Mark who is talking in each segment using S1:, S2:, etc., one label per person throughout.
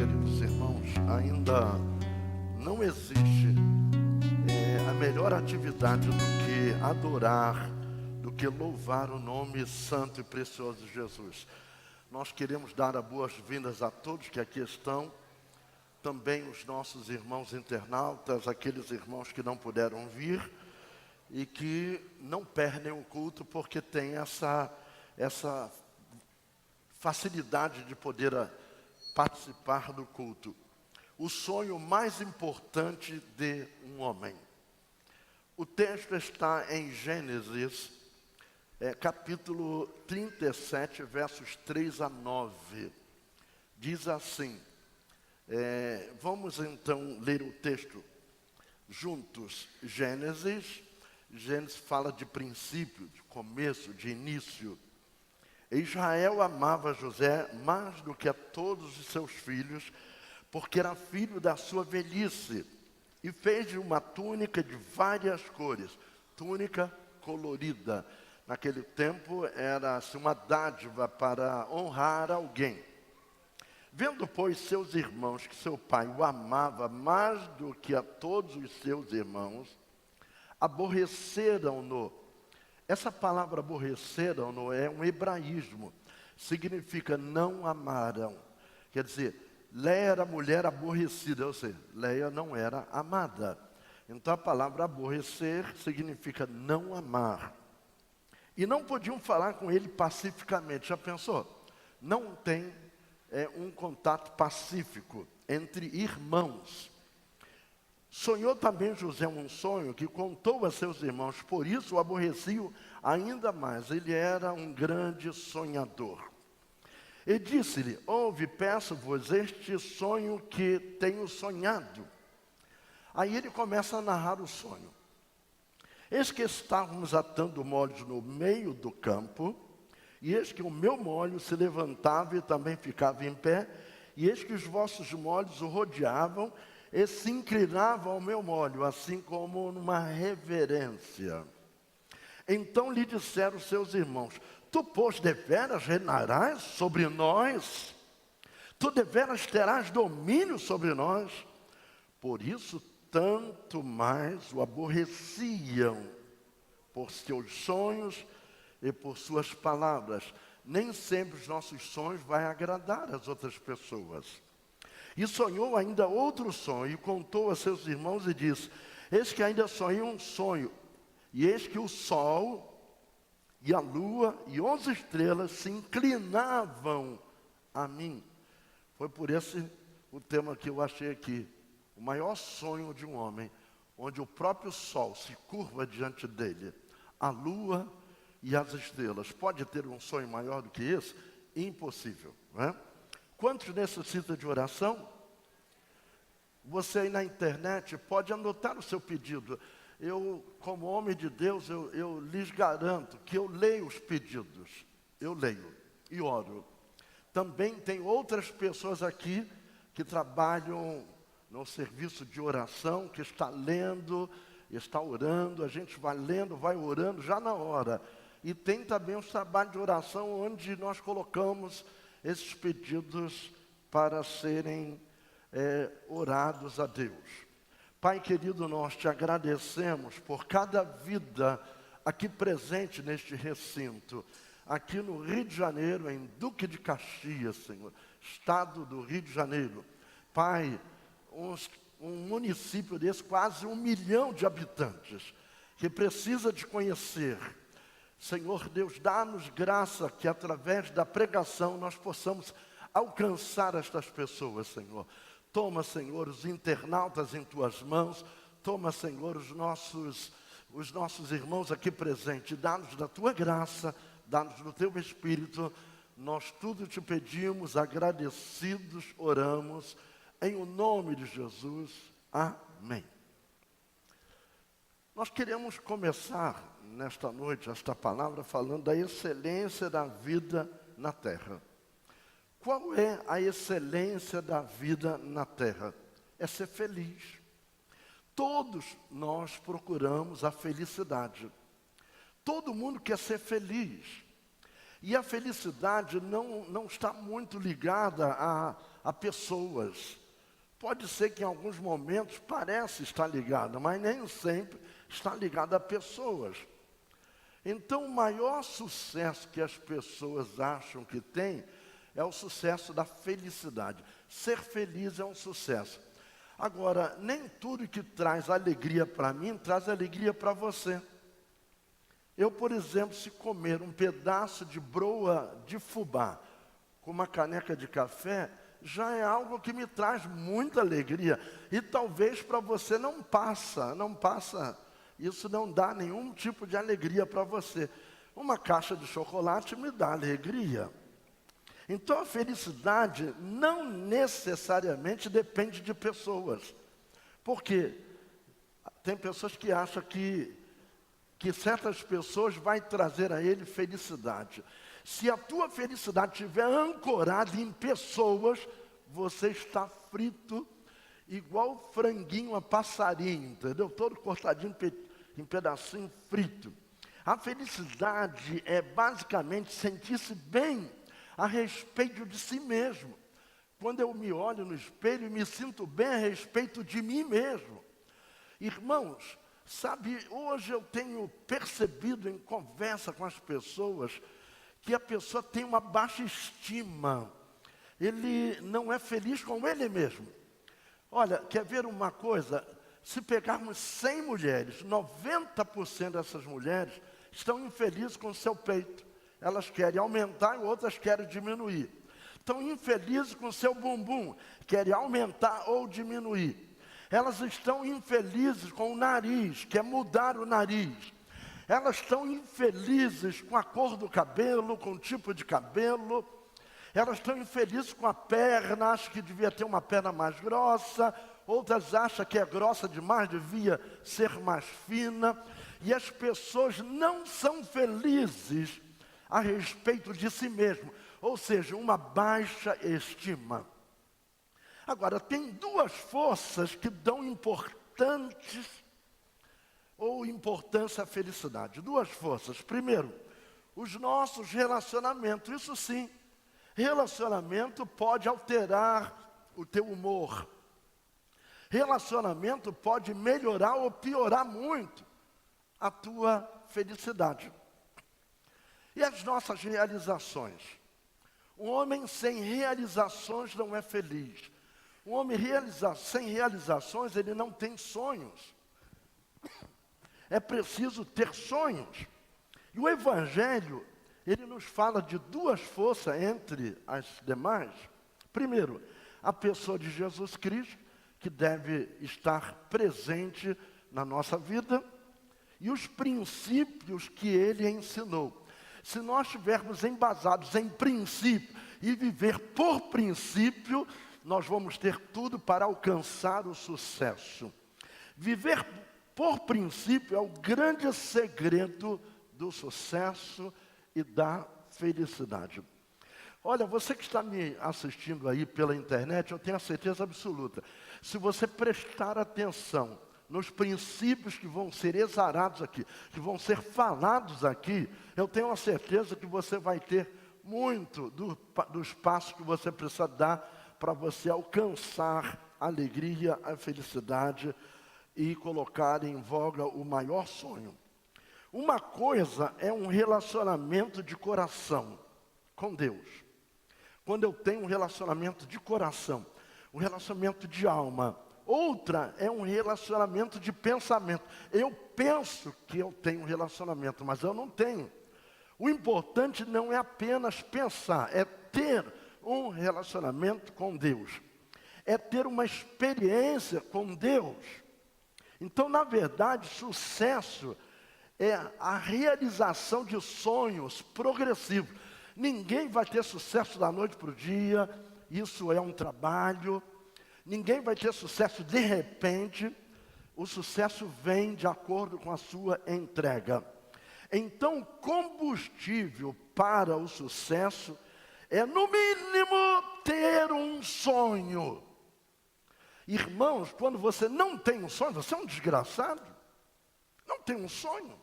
S1: queridos irmãos, ainda não existe a melhor atividade do que adorar, do que louvar o nome santo e precioso de Jesus. Nós queremos dar as boas-vindas a todos que aqui estão, também os nossos irmãos internautas, aqueles irmãos que não puderam vir e que não perdem o culto porque tem essa facilidade de poder participar do culto. O sonho mais importante de um homem. O texto está em Gênesis, capítulo 37, versos 3 a 9. Diz assim, vamos então ler o texto juntos. Gênesis fala de princípio, de começo, de início. Israel amava José mais do que a todos os seus filhos, porque era filho da sua velhice, e fez-lhe uma túnica de várias cores, túnica colorida. Naquele tempo era uma dádiva para honrar alguém. Vendo, pois, seus irmãos que seu pai o amava mais do que a todos os seus irmãos, aborreceram-no. Essa palavra aborreceram-no é um hebraísmo, significa não amaram. Quer dizer, Léia era mulher aborrecida, ou seja, Léia não era amada. Então a palavra aborrecer significa não amar. E não podiam falar com ele pacificamente, já pensou? Não tem um contato pacífico entre irmãos. Sonhou também José um sonho que contou a seus irmãos, por isso o aborreciam ainda mais. Ele era um grande sonhador. E disse-lhe, ouve, peço-vos este sonho que tenho sonhado. Aí ele começa a narrar o sonho. Eis que estávamos atando molhos no meio do campo, e eis que o meu molho se levantava e também ficava em pé, e eis que os vossos molhos o rodeavam, e se inclinavam ao meu molho, assim como numa reverência. Então lhe disseram seus irmãos, tu, pois, deveras reinarás sobre nós? Tu deveras terás domínio sobre nós? Por isso, tanto mais o aborreciam por seus sonhos e por suas palavras. Nem sempre os nossos sonhos vão agradar as outras pessoas. E sonhou ainda outro sonho, e contou a seus irmãos e disse, eis que ainda sonhei um sonho, e eis que o sol e a lua e 11 estrelas se inclinavam a mim. Foi por esse o tema que eu achei aqui, o maior sonho de um homem, onde o próprio sol se curva diante dele, a lua e as estrelas. Pode ter um sonho maior do que esse? Impossível, não é? Quantos necessitam de oração? Você aí na internet pode anotar o seu pedido. Eu, como homem de Deus, eu lhes garanto que eu leio os pedidos. Eu leio e oro. Também tem outras pessoas aqui que trabalham no serviço de oração, que está lendo, está orando. A gente vai lendo, vai orando já na hora. E tem também os trabalhos de oração onde nós colocamos esses pedidos para serem orados a Deus. Pai querido, nós te agradecemos por cada vida aqui presente neste recinto, aqui no Rio de Janeiro, em Duque de Caxias, Senhor, estado do Rio de Janeiro. Pai, um município desse, quase 1 milhão de habitantes, que precisa te conhecer. Senhor Deus, dá-nos graça que através da pregação nós possamos alcançar estas pessoas, Senhor. Toma, Senhor, os internautas em tuas mãos. Toma, Senhor, os nossos irmãos aqui presentes. Dá-nos da tua graça, dá-nos do teu Espírito. Nós tudo te pedimos, agradecidos, oramos, em o nome de Jesus. Amém. Nós queremos começar nesta noite, esta palavra, falando da excelência da vida na terra. Qual é a excelência da vida na terra? É ser feliz. Todos nós procuramos a felicidade. Todo mundo quer ser feliz. E a felicidade não está muito ligada a pessoas. Pode ser que em alguns momentos pareça estar ligada, mas nem sempre está ligada a pessoas. Então, o maior sucesso que as pessoas acham que tem é o sucesso da felicidade. Ser feliz é um sucesso. Agora, nem tudo que traz alegria para mim, traz alegria para você. Eu, por exemplo, se comer um pedaço de broa de fubá com uma caneca de café, já é algo que me traz muita alegria. E talvez para você não passa. Isso não dá nenhum tipo de alegria para você. Uma caixa de chocolate me dá alegria. Então a felicidade não necessariamente depende de pessoas. Porque tem pessoas que acham que certas pessoas vai trazer a ele felicidade. Se a tua felicidade estiver ancorada em pessoas, você está frito igual franguinho a passarinho, entendeu? Todo cortadinho em pedacinho frito. A felicidade é basicamente sentir-se bem a respeito de si mesmo. Quando eu me olho no espelho e me sinto bem a respeito de mim mesmo. Irmãos, sabe, hoje eu tenho percebido em conversa com as pessoas que a pessoa tem uma baixa estima. Ele não é feliz com ele mesmo. Olha, quer ver uma coisa? Se pegarmos 100 mulheres, 90% dessas mulheres estão infelizes com o seu peito. Elas querem aumentar e outras querem diminuir. Estão infelizes com o seu bumbum, querem aumentar ou diminuir. Elas estão infelizes com o nariz, quer mudar o nariz. Elas estão infelizes com a cor do cabelo, com o tipo de cabelo. Elas estão infelizes com a perna, acham que devia ter uma perna mais grossa. Outras acham que é grossa demais, devia ser mais fina. E as pessoas não são felizes a respeito de si mesmo. Ou seja, uma baixa estima. Agora, tem duas forças que dão importância à felicidade. Duas forças. Primeiro, os nossos relacionamentos. Isso sim, relacionamento pode alterar o teu humor. Relacionamento pode melhorar ou piorar muito a tua felicidade. E as nossas realizações? Um homem sem realizações não é feliz. Um homem sem realizações, ele não tem sonhos. É preciso ter sonhos. E o Evangelho, ele nos fala de duas forças entre as demais. Primeiro, a pessoa de Jesus Cristo, que deve estar presente na nossa vida, e os princípios que ele ensinou. Se nós estivermos embasados em princípio e viver por princípio, nós vamos ter tudo para alcançar o sucesso. Viver por princípio é o grande segredo do sucesso e da felicidade. Olha, você que está me assistindo aí pela internet, eu tenho a certeza absoluta. Se você prestar atenção nos princípios que vão ser exarados aqui, que vão ser falados aqui, eu tenho a certeza que você vai ter muito dos passos que você precisa dar para você alcançar a alegria, a felicidade e colocar em voga o maior sonho. Uma coisa é um relacionamento de coração com Deus. Quando eu tenho um relacionamento de coração, um relacionamento de alma. Outra é um relacionamento de pensamento. Eu penso que eu tenho um relacionamento, mas eu não tenho. O importante não é apenas pensar, é ter um relacionamento com Deus. É ter uma experiência com Deus. Então, na verdade, sucesso é a realização de sonhos progressivos. Ninguém vai ter sucesso da noite para o dia, isso é um trabalho. Ninguém vai ter sucesso de repente, o sucesso vem de acordo com a sua entrega. Então, o combustível para o sucesso é, no mínimo, ter um sonho. Irmãos, quando você não tem um sonho, você é um desgraçado. Não tem um sonho,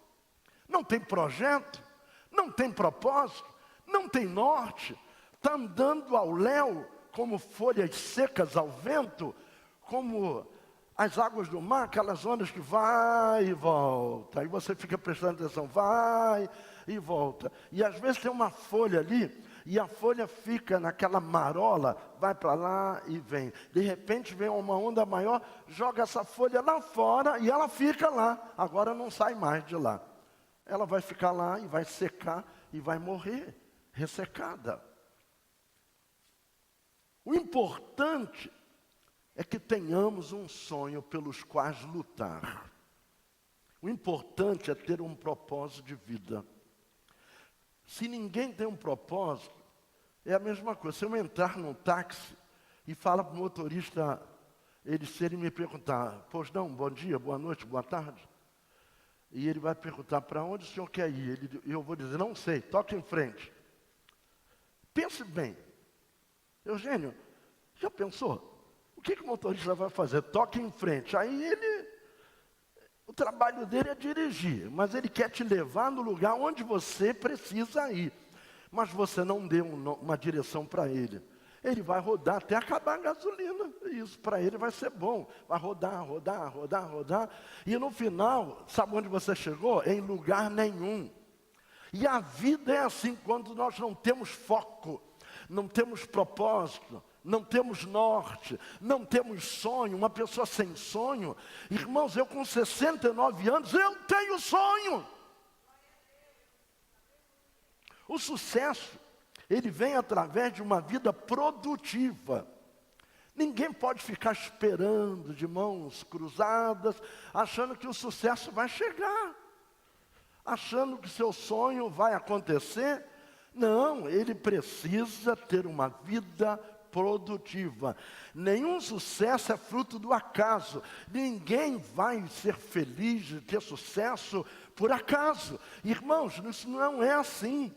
S1: não tem projeto, não tem propósito, não tem norte, está andando ao léu, como folhas secas ao vento, como as águas do mar, aquelas ondas que vai e volta. Aí você fica prestando atenção, vai e volta. E às vezes tem uma folha ali, e a folha fica naquela marola, vai para lá e vem. De repente vem uma onda maior, joga essa folha lá fora e ela fica lá. Agora não sai mais de lá. Ela vai ficar lá e vai secar e vai morrer, ressecada. O importante é que tenhamos um sonho pelos quais lutar. O importante é ter um propósito de vida. Se ninguém tem um propósito, é a mesma coisa. Se eu entrar num táxi e falar para o motorista, se ele me perguntar, pois não, bom dia, boa noite, boa tarde, e ele vai perguntar, para onde o senhor quer ir? Eu vou dizer, não sei, toque em frente. Pense bem. Eugênio, já pensou? O que o motorista vai fazer? Toque em frente. Aí o trabalho dele é dirigir, mas ele quer te levar no lugar onde você precisa ir. Mas você não deu uma direção para ele. Ele vai rodar até acabar a gasolina. Isso para ele vai ser bom. Vai rodar, rodar, rodar, rodar. E no final, sabe onde você chegou? Em lugar nenhum. E a vida é assim, quando nós não temos foco, não temos propósito, não temos norte, não temos sonho. Uma pessoa sem sonho, irmãos, eu com 69 anos, eu tenho sonho. O sucesso, ele vem através de uma vida produtiva. Ninguém pode ficar esperando de mãos cruzadas, achando que o sucesso vai chegar, achando que seu sonho vai acontecer. Não, ele precisa ter uma vida produtiva. Nenhum sucesso é fruto do acaso. Ninguém vai ser feliz de ter sucesso por acaso. Irmãos, isso não é assim.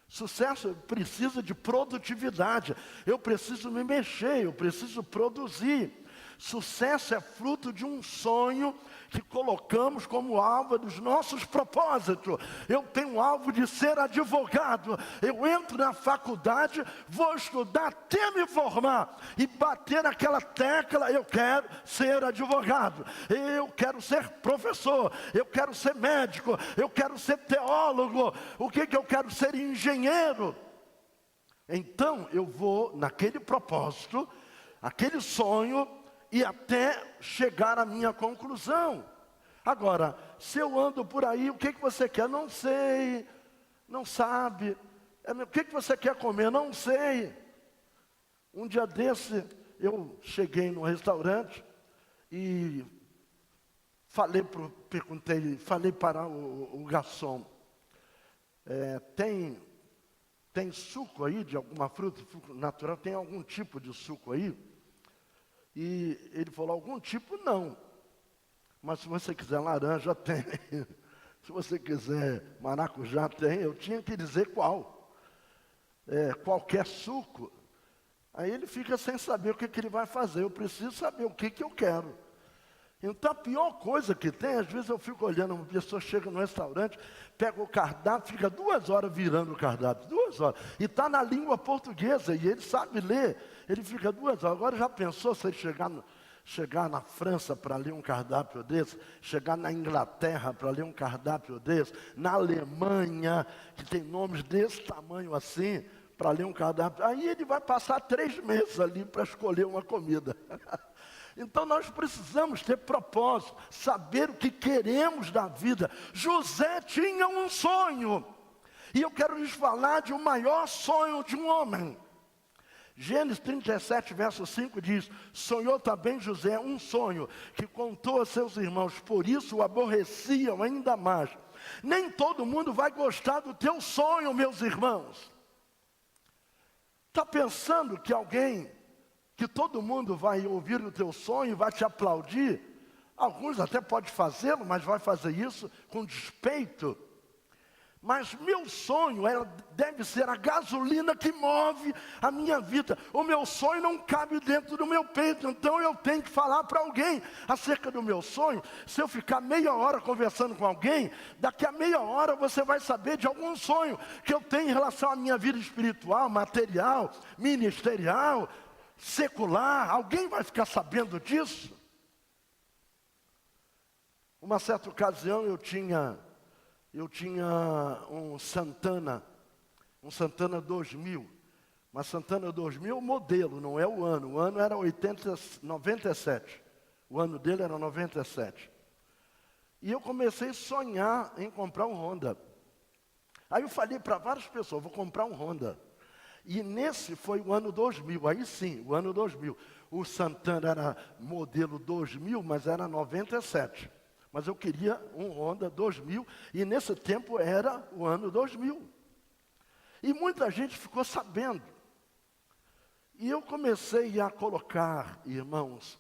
S1: Sucesso precisa de produtividade. Eu preciso me mexer, eu preciso produzir. Sucesso é fruto de um sonho que colocamos como alvo dos nossos propósitos. Eu tenho um alvo de ser advogado. Eu entro na faculdade, vou estudar até me formar e bater naquela tecla, eu quero ser advogado. Eu quero ser professor, eu quero ser médico, eu quero ser teólogo. O que eu quero ser? Engenheiro. Então eu vou naquele propósito, aquele sonho, e até chegar à minha conclusão. Agora, se eu ando por aí, o que você quer? Não sei, não sabe. O que você quer comer? Não sei. Um dia desse, eu cheguei no restaurante e falei para o garçom, tem suco aí de alguma fruta, suco natural, tem algum tipo de suco aí? E ele falou, algum tipo não. Mas se você quiser laranja, tem. Se você quiser maracujá, tem. Eu tinha que dizer qual. Qualquer suco. Aí ele fica sem saber o que ele vai fazer. Eu preciso saber o que eu quero. Então a pior coisa que tem, às vezes eu fico olhando, uma pessoa chega no restaurante, pega o cardápio, fica 2 horas virando o cardápio, 2 horas, e está na língua portuguesa, e ele sabe ler, ele fica 2 horas. Agora já pensou se ele chegar na França para ler um cardápio desse, chegar na Inglaterra para ler um cardápio desse, na Alemanha, que tem nomes desse tamanho assim, para ler um cardápio, aí ele vai passar 3 meses ali para escolher uma comida. Então nós precisamos ter propósito, saber o que queremos da vida. José tinha um sonho, e eu quero lhes falar de o maior sonho de um homem. Gênesis 37, verso 5 diz, sonhou também José um sonho, que contou a seus irmãos, por isso o aborreciam ainda mais. Nem todo mundo vai gostar do teu sonho, meus irmãos. Está pensando que todo mundo vai ouvir o teu sonho e vai te aplaudir? Alguns até podem fazê-lo, mas vai fazer isso com despeito. Mas meu sonho deve ser a gasolina que move a minha vida. O meu sonho não cabe dentro do meu peito, então eu tenho que falar para alguém acerca do meu sonho. Se eu ficar meia hora conversando com alguém, daqui a meia hora você vai saber de algum sonho que eu tenho em relação à minha vida espiritual, material, ministerial, secular. Alguém vai ficar sabendo disso? Uma certa ocasião eu tinha um Santana 2000, mas Santana 2000 modelo, não é o ano era 97, o ano dele era 97. E eu comecei a sonhar em comprar um Honda. Aí eu falei para várias pessoas, vou comprar um Honda. E nesse foi o ano 2000, aí sim, o ano 2000. O Santana era modelo 2000, mas era 97. Mas eu queria um Honda 2000, e nesse tempo era o ano 2000. E muita gente ficou sabendo. E eu comecei a colocar, irmãos,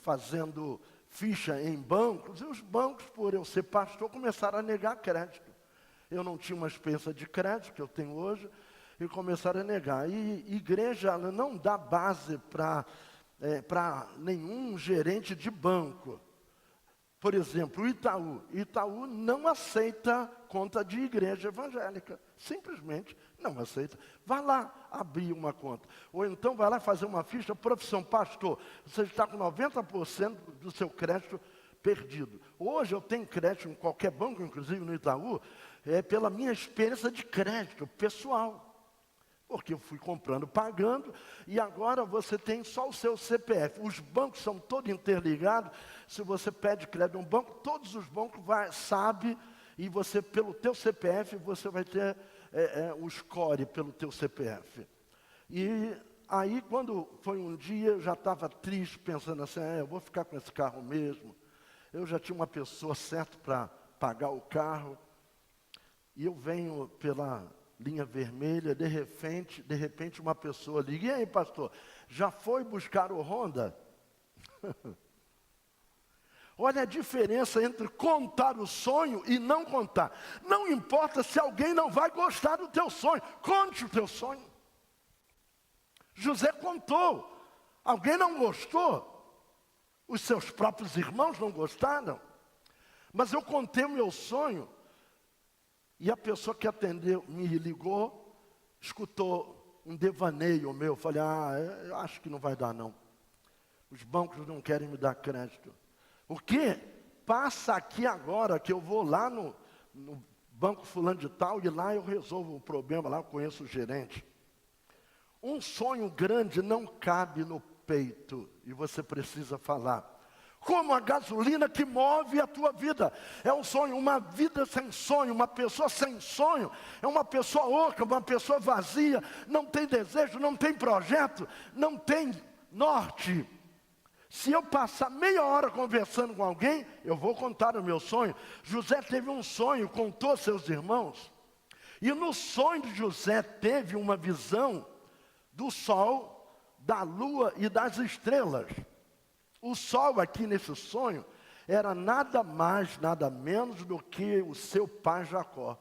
S1: fazendo ficha em bancos, e os bancos, por eu ser pastor, começaram a negar crédito. Eu não tinha uma experiência de crédito que eu tenho hoje, e começaram a negar. E igreja ela não dá base para nenhum gerente de banco. Por exemplo, o Itaú não aceita conta de igreja evangélica. Simplesmente não aceita. Vá lá abrir uma conta. Ou então vai lá fazer uma ficha, profissão, pastor. Você está com 90% do seu crédito perdido. Hoje eu tenho crédito em qualquer banco, inclusive no Itaú, pela minha experiência de crédito pessoal. Porque eu fui comprando, pagando, e agora você tem só o seu CPF. Os bancos são todos interligados. Se você pede crédito a um banco, todos os bancos sabem, e você, pelo teu CPF, você vai ter o score pelo teu CPF. E aí, quando foi um dia, eu já estava triste, pensando assim, eu vou ficar com esse carro mesmo. Eu já tinha uma pessoa certa para pagar o carro, e eu venho pela linha vermelha, de repente uma pessoa liga, e aí pastor, já foi buscar o Honda? Olha a diferença entre contar o sonho e não contar. Não importa se alguém não vai gostar do teu sonho, conte o teu sonho. José contou, alguém não gostou, os seus próprios irmãos não gostaram, mas eu contei o meu sonho. E a pessoa que atendeu, me ligou, escutou um devaneio meu. Eu falei, eu acho que não vai dar não. Os bancos não querem me dar crédito. O quê? Passa aqui agora que eu vou lá no banco fulano de tal e lá eu resolvo o problema, lá eu conheço o gerente. Um sonho grande não cabe no peito e você precisa falar. Como a gasolina que move a tua vida. É um sonho, uma vida sem sonho, uma pessoa sem sonho. É uma pessoa oca, uma pessoa vazia. Não tem desejo, não tem projeto, não tem norte. Se eu passar meia hora conversando com alguém, eu vou contar o meu sonho. José teve um sonho, contou aos seus irmãos. E no sonho de José teve uma visão do sol, da lua e das estrelas. O sol aqui nesse sonho era nada mais, nada menos do que o seu pai Jacó.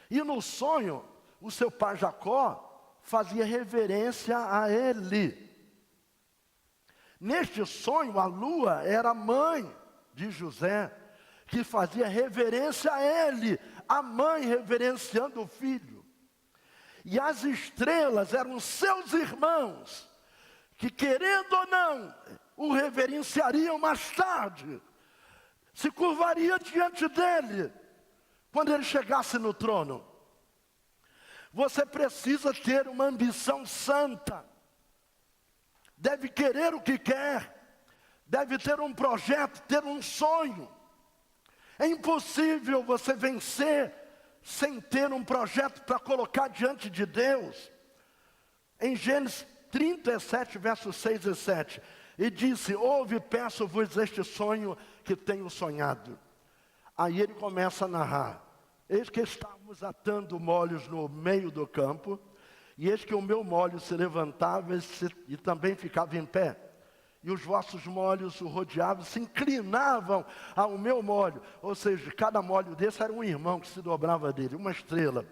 S1: E no sonho, o seu pai Jacó fazia reverência a ele. Neste sonho, a lua era a mãe de José, que fazia reverência a ele, a mãe reverenciando o filho. E as estrelas eram seus irmãos, que querendo ou não, o reverenciariam mais tarde, se curvaria diante dele, quando ele chegasse no trono. Você precisa ter uma ambição santa, deve querer o que quer, deve ter um projeto, ter um sonho. É impossível você vencer sem ter um projeto para colocar diante de Deus. Em Gênesis 37, versos 6 e 7, e disse, ouve, peço-vos este sonho que tenho sonhado. Aí ele começa a narrar, eis que estávamos atando molhos no meio do campo, e eis que o meu molho se levantava e também ficava em pé. e os vossos molhos o rodeavam, se inclinavam ao meu molho. Ou seja, cada molho desse era um irmão que se dobrava dele, uma estrela.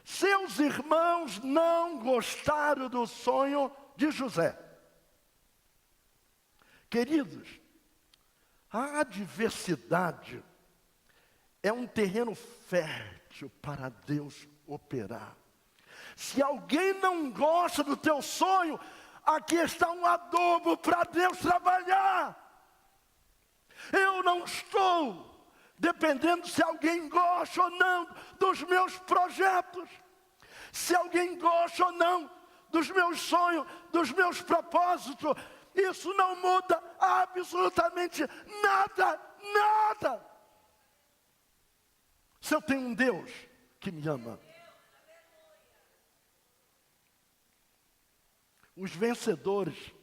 S1: Seus irmãos não gostaram do sonho de José. Queridos, a adversidade é um terreno fértil para Deus operar. Se alguém não gosta do teu sonho, aqui está um adubo para Deus trabalhar. Eu não estou dependendo se alguém gosta ou não dos meus projetos, se alguém gosta ou não dos meus sonhos, dos meus propósitos. Isso não muda absolutamente nada, nada. Se eu tenho um Deus que me ama, os vencedores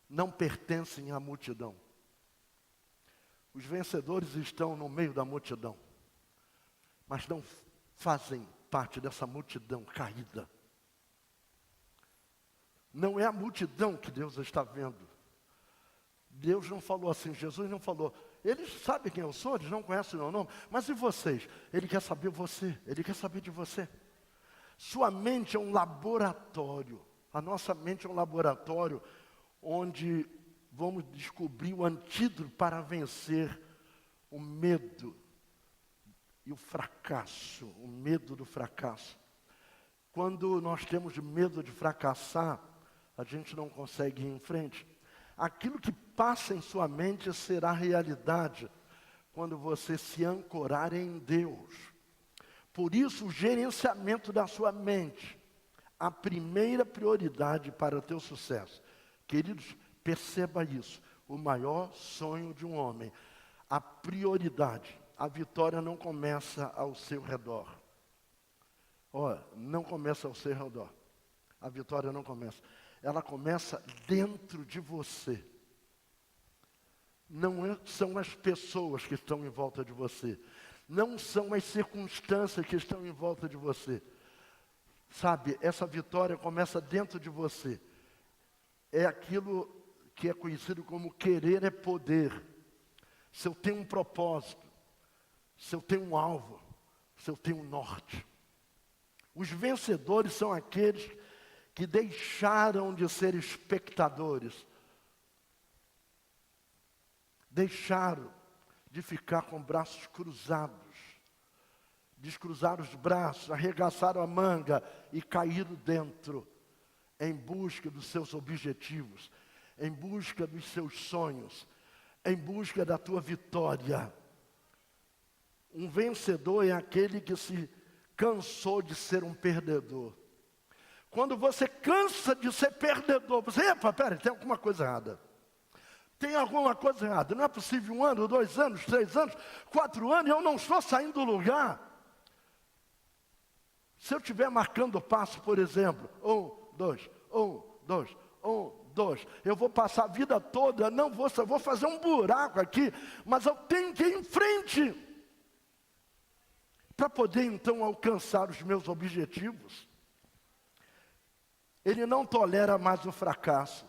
S1: não pertencem à multidão. Os vencedores estão no meio da multidão, mas não fazem parte dessa multidão caída. Não é a multidão que Deus está vendo. Deus não falou assim, Jesus não falou. Eles sabem quem eu sou, eles não conhecem o meu nome. Mas e vocês? Ele quer saber você, Ele quer saber de você. Sua mente é um laboratório. A nossa mente é um laboratório onde vamos descobrir o antídoto para vencer o medo e o fracasso, o medo do fracasso. Quando nós temos medo de fracassar, a gente não consegue ir em frente. Aquilo que passa em sua mente será realidade quando você se ancorar em Deus. Por isso, o gerenciamento da sua mente, a primeira prioridade para o teu sucesso. Queridos, perceba isso. O maior sonho de um homem, a prioridade, a vitória não começa ao seu redor. Não começa ao seu redor. A vitória não começa. Ela começa dentro de você. Não são as pessoas que estão em volta de você. Não são as circunstâncias que estão em volta de você. Sabe, essa vitória começa dentro de você. É aquilo que é conhecido como querer é poder. Se eu tenho um propósito, se eu tenho um alvo, se eu tenho um norte. Os vencedores são aqueles que deixaram de ser espectadores. Deixaram de ficar com braços cruzados. Descruzaram os braços, arregaçaram a manga e caíram dentro, em busca dos seus objetivos, em busca dos seus sonhos, em busca da tua vitória. Um vencedor é aquele que se cansou de ser um perdedor. Quando você cansa de ser perdedor, você, peraí, tem alguma coisa errada. Tem alguma coisa errada. Não é possível 1 ano, 2 anos, 3 anos, 4 anos, e eu não estou saindo do lugar. Se eu estiver marcando o passo, por exemplo, 1, 2, 1, 2, 1, 2, eu vou passar a vida toda, não vou fazer um buraco aqui, mas eu tenho que ir em frente, para poder então alcançar os meus objetivos. Ele não tolera mais o fracasso,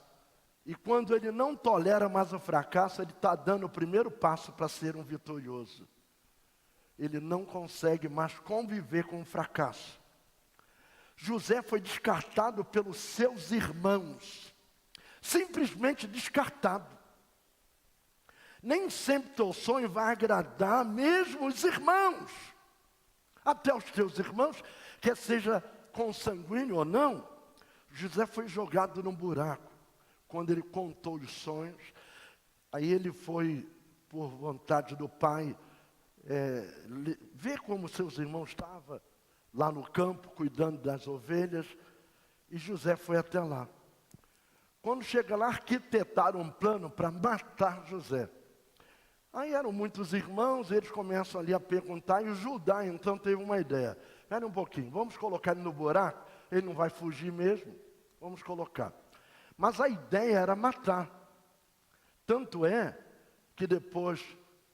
S1: e quando ele não tolera mais o fracasso, ele está dando o primeiro passo para ser um vitorioso. Ele não consegue mais conviver com o fracasso. José foi descartado pelos seus irmãos, simplesmente descartado. Nem sempre teu sonho vai agradar mesmo os irmãos, até os teus irmãos, quer seja consanguíneo ou não. José foi jogado num buraco, quando ele contou os sonhos. Aí ele foi, por vontade do pai, ver como seus irmãos estavam lá no campo, cuidando das ovelhas, e José foi até lá. Quando chega lá, arquitetaram um plano para matar José. Aí eram muitos irmãos, eles começam ali a perguntar, e o Judá então teve uma ideia. Espera um pouquinho, vamos colocar ele no buraco, ele não vai fugir mesmo, vamos colocar. Mas a ideia era matar. Tanto é que depois,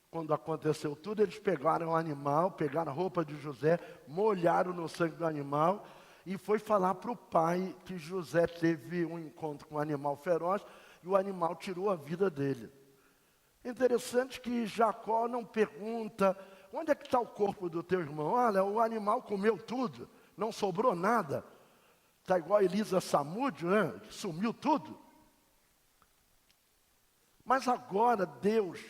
S1: quando aconteceu tudo, eles pegaram o animal, pegaram a roupa de José, molharam no sangue do animal, e foi falar para o pai que José teve um encontro com um animal feroz, e o animal tirou a vida dele. Interessante que Jacó não pergunta, onde é que está o corpo do teu irmão? Olha, o animal comeu tudo, não sobrou nada. Está igual a Elisa Samúdio, né? Sumiu tudo. Mas agora Deus,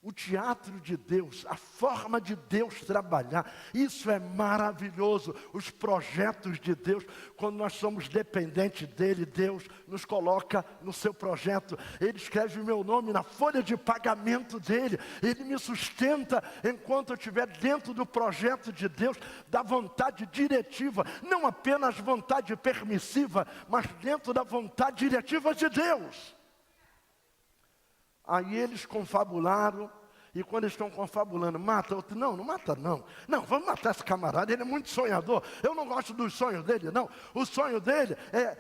S1: o teatro de Deus, a forma de Deus trabalhar, isso é maravilhoso. Os projetos de Deus, quando nós somos dependentes dEle, Deus nos coloca no seu projeto. Ele escreve o meu nome na folha de pagamento dEle. Ele me sustenta enquanto eu estiver dentro do projeto de Deus, da vontade diretiva, não apenas vontade permissiva, mas dentro da vontade diretiva de Deus. Aí eles confabularam, e quando eles estão confabulando, mata outro. Não, não mata não. Não, vamos matar esse camarada, ele é muito sonhador. Eu não gosto dos sonhos dele, não. O sonho dele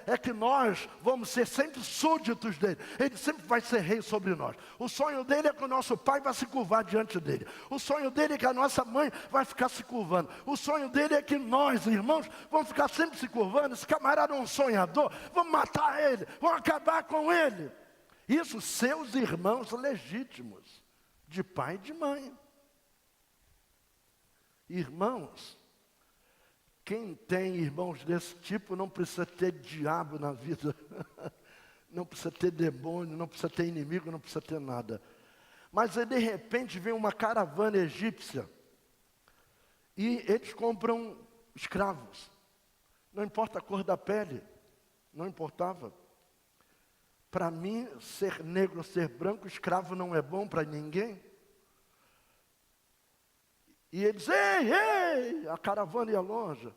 S1: é que nós vamos ser sempre súditos dele. Ele sempre vai ser rei sobre nós. O sonho dele é que o nosso pai vai se curvar diante dele. O sonho dele é que a nossa mãe vai ficar se curvando. O sonho dele é que nós, irmãos, vamos ficar sempre se curvando. Esse camarada é um sonhador, vamos matar ele, vamos acabar com ele. Isso, seus irmãos legítimos, de pai e de mãe. Irmãos, quem tem irmãos desse tipo não precisa ter diabo na vida, não precisa ter demônio, não precisa ter inimigo, não precisa ter nada. Mas aí, de repente vem uma caravana egípcia e eles compram escravos. Não importa a cor da pele, não importava. Para mim, ser negro, ser branco, escravo não é bom para ninguém. E eles, ei, a caravana ia longe.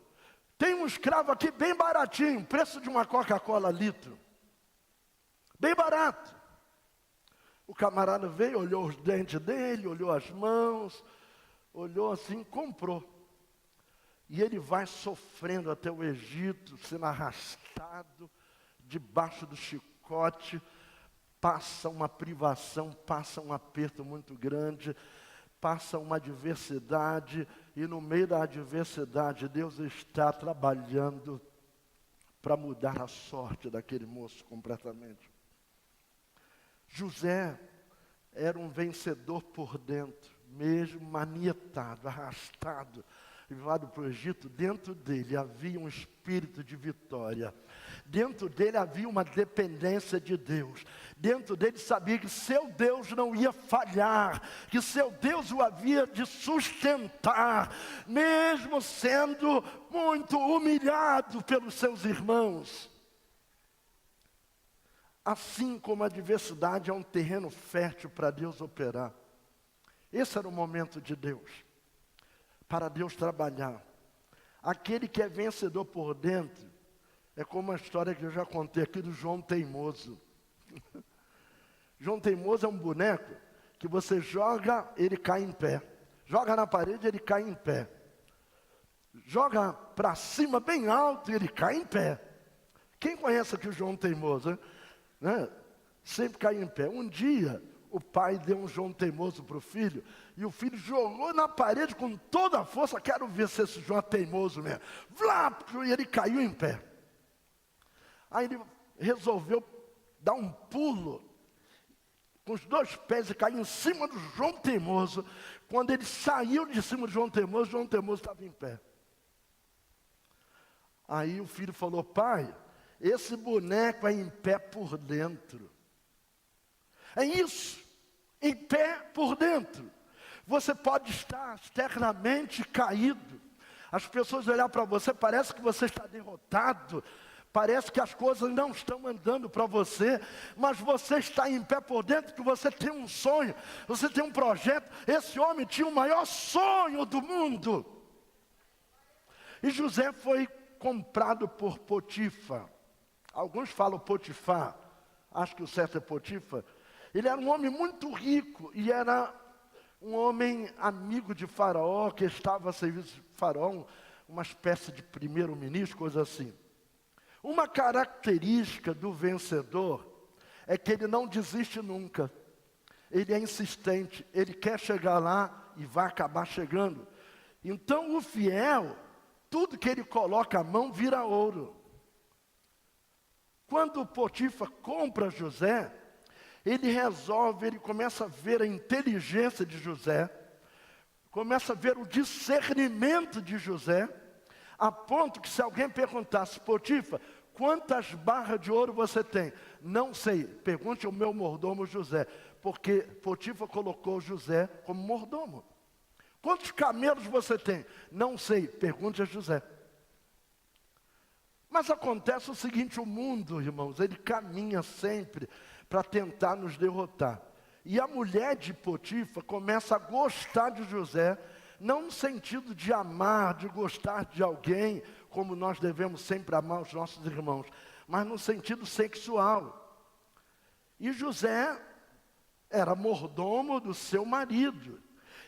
S1: Tem um escravo aqui bem baratinho, preço de uma Coca-Cola litro. Bem barato. O camarada veio, olhou os dentes dele, olhou as mãos, olhou assim, comprou. E ele vai sofrendo até o Egito, sendo arrastado debaixo do chicote, passa uma privação, passa um aperto muito grande, passa uma adversidade, e no meio da adversidade, Deus está trabalhando para mudar a sorte daquele moço completamente. José era um vencedor por dentro, mesmo manietado, arrastado, levado para o Egito. Dentro dele havia um espírito de vitória. Dentro dele havia uma dependência de Deus. Dentro dele sabia que seu Deus não ia falhar, que seu Deus o havia de sustentar, mesmo sendo muito humilhado pelos seus irmãos. Assim como a adversidade é um terreno fértil para Deus operar. Esse era o momento de Deus, para Deus trabalhar. Aquele que é vencedor por dentro, é como a história que eu já contei aqui do João Teimoso. João Teimoso é um boneco que você joga, ele cai em pé. Joga na parede, ele cai em pé. Joga para cima bem alto e ele cai em pé. Quem conhece aqui o João Teimoso, né? Sempre cai em pé. Um dia, o pai deu um João Teimoso para o filho, e o filho jogou na parede com toda a força. Quero ver se esse João é teimoso mesmo. Vlá, e ele caiu em pé. Aí ele resolveu dar um pulo com os dois pés e cair em cima do João Teimoso. Quando ele saiu de cima do João Teimoso estava em pé. Aí o filho falou: pai, esse boneco é em pé por dentro. É isso, em pé por dentro. Você pode estar externamente caído. As pessoas olhar para você, parece que você está derrotado. Parece que as coisas não estão andando para você, mas você está em pé por dentro, que você tem um sonho, você tem um projeto. Esse homem tinha o maior sonho do mundo. E José foi comprado por Potifar. Alguns falam Potifar, acho que o certo é Potifar. Ele era um homem muito rico e era um homem amigo de Faraó, que estava a serviço de Faraó, uma espécie de primeiro-ministro, coisa assim. Uma característica do vencedor é que ele não desiste nunca. Ele é insistente, ele quer chegar lá e vai acabar chegando. Então o fiel, tudo que ele coloca a mão vira ouro. Quando Potifar compra José, ele começa a ver a inteligência de José, começa a ver o discernimento de José, a ponto que se alguém perguntasse, Potifar, quantas barras de ouro você tem? Não sei, pergunte ao meu mordomo José, porque Potifar colocou José como mordomo. Quantos camelos você tem? Não sei, pergunte a José. Mas acontece o seguinte, o mundo, irmãos, ele caminha sempre para tentar nos derrotar. E a mulher de Potifar começa a gostar de José, não no sentido de amar, de gostar de alguém, como nós devemos sempre amar os nossos irmãos, mas no sentido sexual. E José era mordomo do seu marido.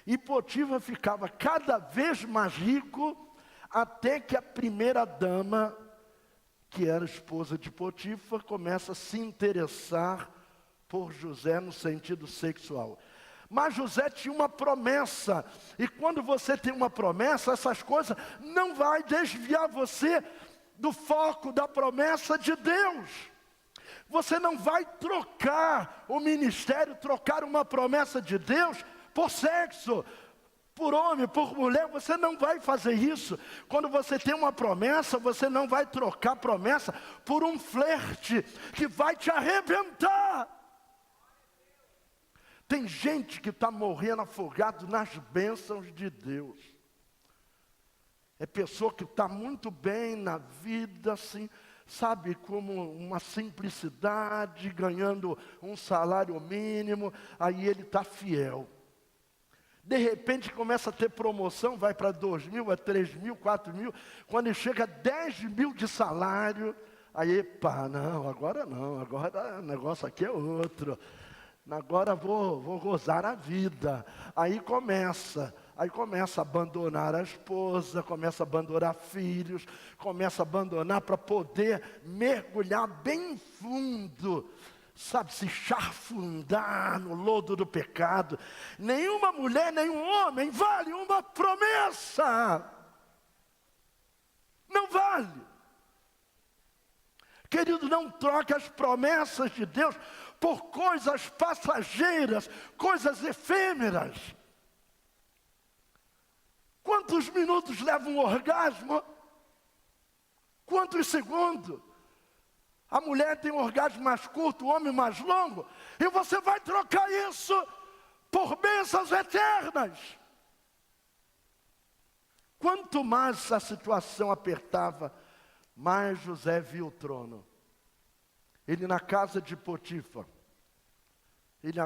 S1: E Potifar ficava cada vez mais rico, até que a primeira dama, que era esposa de Potifar, começa a se interessar por José no sentido sexual. Mas José tinha uma promessa, e quando você tem uma promessa, essas coisas não vai desviar você do foco da promessa de Deus. Você não vai trocar o ministério, trocar uma promessa de Deus por sexo, por homem, por mulher, você não vai fazer isso. Quando você tem uma promessa, você não vai trocar promessa por um flerte que vai te arrebentar. Tem gente que está morrendo afogado nas bênçãos de Deus. É pessoa que está muito bem na vida, assim, sabe, como uma simplicidade, ganhando um salário mínimo, aí ele está fiel. De repente começa a ter promoção, vai para 2.000, a 3.000, 4.000, quando ele chega a 10.000 de salário, aí, pá, não, agora o negócio aqui é outro. Agora vou gozar a vida. Aí começa a abandonar a esposa, começa a abandonar filhos, começa a abandonar para poder mergulhar bem fundo, sabe, se charfundar no lodo do pecado. Nenhuma mulher, nenhum homem vale uma promessa. Não vale. Querido, não troque as promessas de Deus por coisas passageiras, coisas efêmeras. Quantos minutos leva um orgasmo? Quantos segundos? A mulher tem um orgasmo mais curto, o homem mais longo. E você vai trocar isso por bênçãos eternas. Quanto mais a situação apertava, mais José viu o trono. Ele na casa de Potifar. Ele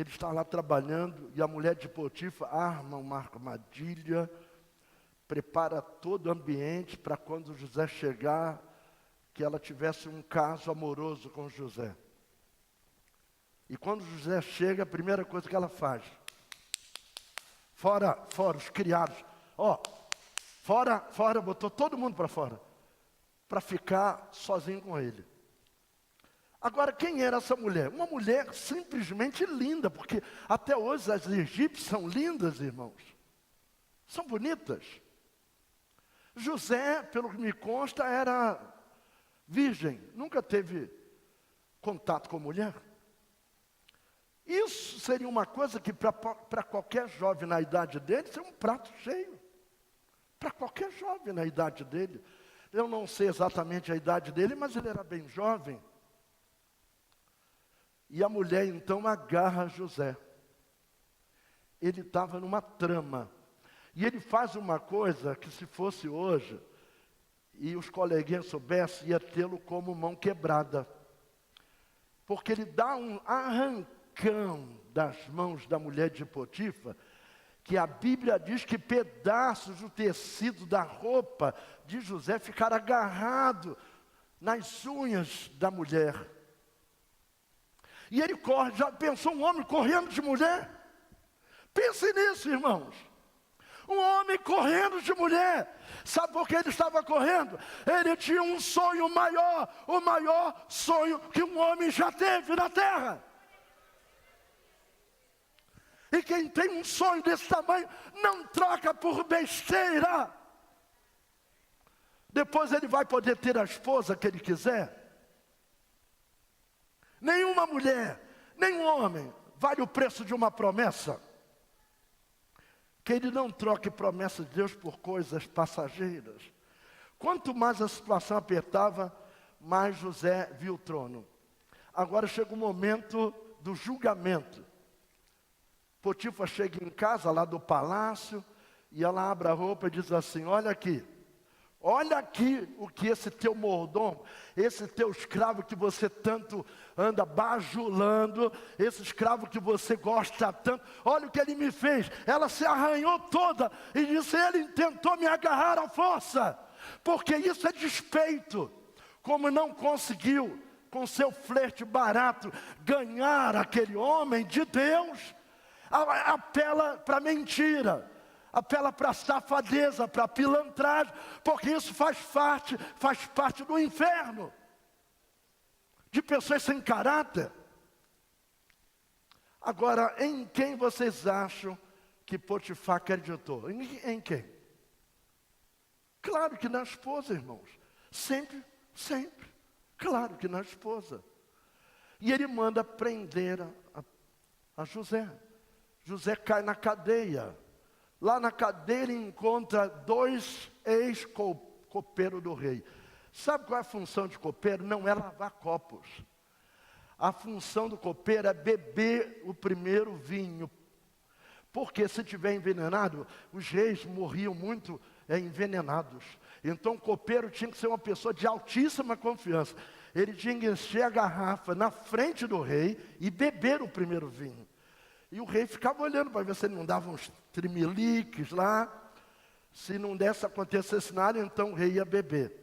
S1: está lá trabalhando e a mulher de Potifar arma uma armadilha, prepara todo o ambiente para quando José chegar, que ela tivesse um caso amoroso com José. E quando José chega, a primeira coisa que ela faz, fora os criados, fora, botou todo mundo para fora, para ficar sozinho com ele. Agora, quem era essa mulher? Uma mulher simplesmente linda, porque até hoje as egípcias são lindas, irmãos. São bonitas. José, pelo que me consta, era virgem, nunca teve contato com mulher. Isso seria uma coisa que para qualquer jovem na idade dele, seria um prato cheio. Para qualquer jovem na idade dele. Eu não sei exatamente a idade dele, mas ele era bem jovem. E a mulher então agarra José. Ele estava numa trama. E ele faz uma coisa que, se fosse hoje, e os coleguinhas soubessem, ia tê-lo como mão quebrada. Porque ele dá um arrancão das mãos da mulher de Potifar, que a Bíblia diz que pedaços do tecido da roupa de José ficaram agarrados nas unhas da mulher. E ele corre, já pensou um homem correndo de mulher? Pense nisso, irmãos. Um homem correndo de mulher. Sabe por que ele estava correndo? Ele tinha um sonho maior, o maior sonho que um homem já teve na terra. E quem tem um sonho desse tamanho, não troca por besteira. Depois ele vai poder ter a esposa que ele quiser. Nenhuma mulher, nenhum homem vale o preço de uma promessa. Que ele não troque promessa de Deus por coisas passageiras. Quanto mais a situação apertava, mais José viu o trono. Agora chega o momento do julgamento. Potifar chega em casa lá do palácio, e ela abre a roupa e diz assim: olha aqui o que esse teu mordomo, esse teu escravo que você tanto anda bajulando, esse escravo que você gosta tanto, olha o que ele me fez. Ela se arranhou toda e disse: ele tentou me agarrar à força, porque isso é despeito. Como não conseguiu, com seu flerte barato, ganhar aquele homem de Deus, apela para mentira, apela para safadeza, para pilantragem, porque isso faz parte do inferno, de pessoas sem caráter. Agora, em quem vocês acham que Potifar acreditou? Em quem? Claro que na esposa, irmãos. Sempre. Claro que na esposa. E ele manda prender a José. José cai na cadeia. Lá na cadeia ele encontra 2 ex-copeiros do rei. Sabe qual é a função de copeiro? Não é lavar copos. A função do copeiro é beber o primeiro vinho. Porque se tiver envenenado, os reis morriam muito envenenados. Então o copeiro tinha que ser uma pessoa de altíssima confiança. Ele tinha que encher a garrafa na frente do rei e beber o primeiro vinho. E o rei ficava olhando para ver se ele não dava uns trimeliques lá. Se não desse, acontecesse nada, então o rei ia beber.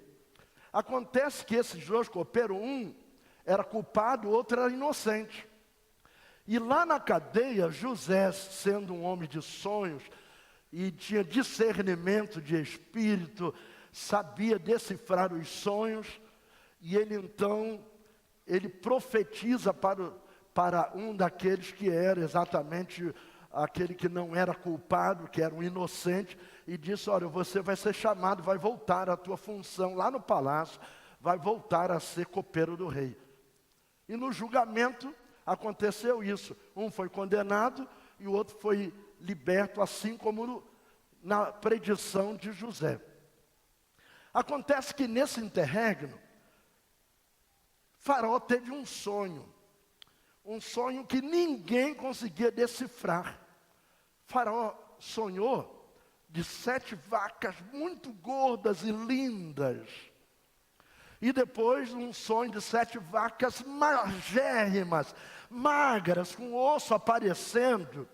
S1: Acontece que esses 2 copeiros, um era culpado, o outro era inocente. E lá na cadeia, José, sendo um homem de sonhos, e tinha discernimento de espírito, sabia decifrar os sonhos, e ele então, ele profetiza para um daqueles que era exatamente aquele que não era culpado, que era um inocente, e disse: olha, você vai ser chamado, vai voltar à tua função lá no palácio, vai voltar a ser copeiro do rei. E no julgamento aconteceu isso. Um foi condenado e o outro foi liberto, assim como na predição de José. Acontece que nesse interregno, Faraó teve um sonho que ninguém conseguia decifrar. Faraó sonhou de 7 vacas muito gordas e lindas. E depois um sonho de 7 vacas magérrimas, magras, com osso aparecendo.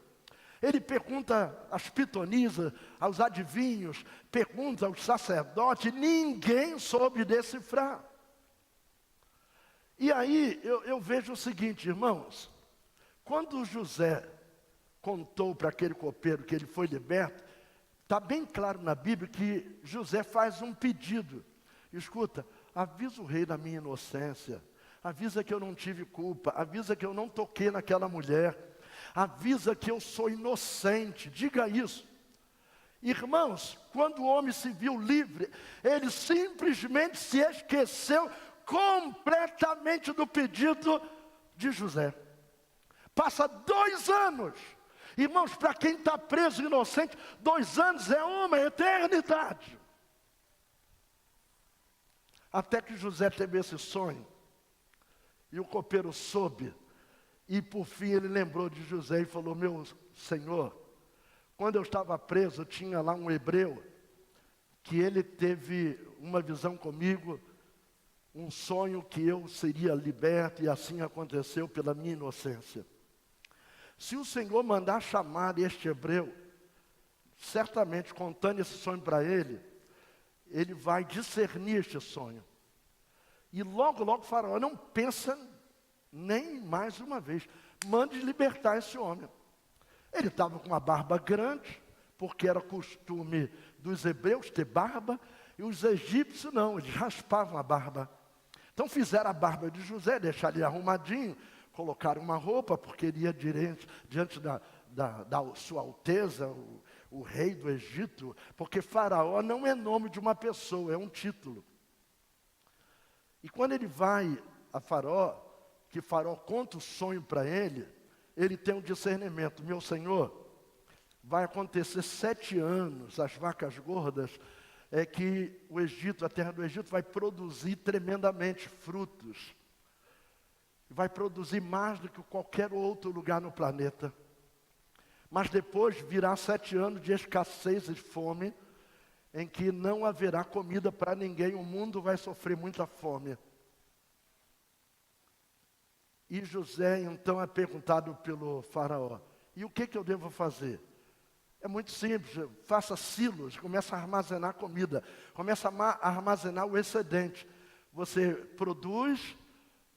S1: Ele pergunta às pitonisas, aos adivinhos, pergunta aos sacerdotes, ninguém soube decifrar. E aí eu vejo o seguinte, irmãos, quando José contou para aquele copeiro que ele foi liberto, está bem claro na Bíblia que José faz um pedido. Escuta, avisa o rei da minha inocência, avisa que eu não tive culpa, avisa que eu não toquei naquela mulher, avisa que eu sou inocente, diga isso. Irmãos, quando o homem se viu livre, ele simplesmente se esqueceu completamente do pedido de José. Passa 2 anos. Irmãos, para quem está preso inocente, 2 anos é uma eternidade. Até que José teve esse sonho, e o copeiro soube, e por fim ele lembrou de José e falou: meu senhor, quando eu estava preso, tinha lá um hebreu, que ele teve uma visão comigo, um sonho que eu seria liberto, e assim aconteceu pela minha inocência. Se o Senhor mandar chamar este hebreu, certamente contando esse sonho para ele, ele vai discernir este sonho. E logo o Faraó não pensa nem mais uma vez, mande libertar esse homem. Ele estava com uma barba grande, porque era costume dos hebreus ter barba, e os egípcios não, eles raspavam a barba. Então fizeram a barba de José, deixaram ele arrumadinho, colocaram uma roupa, porque ele ia diante da sua alteza, o rei do Egito, porque Faraó não é nome de uma pessoa, é um título. E quando ele vai a Faraó, que Faraó conta o sonho para ele, ele tem um discernimento. Meu senhor, vai acontecer 7 anos, as vacas gordas, que o Egito, a terra do Egito, vai produzir tremendamente frutos. Vai produzir mais do que qualquer outro lugar no planeta. Mas depois virá 7 anos de escassez e fome, em que não haverá comida para ninguém, o mundo vai sofrer muita fome. E José então é perguntado pelo faraó, e o que eu devo fazer? É muito simples, faça silos, começa a armazenar comida, começa a armazenar o excedente. Você produz,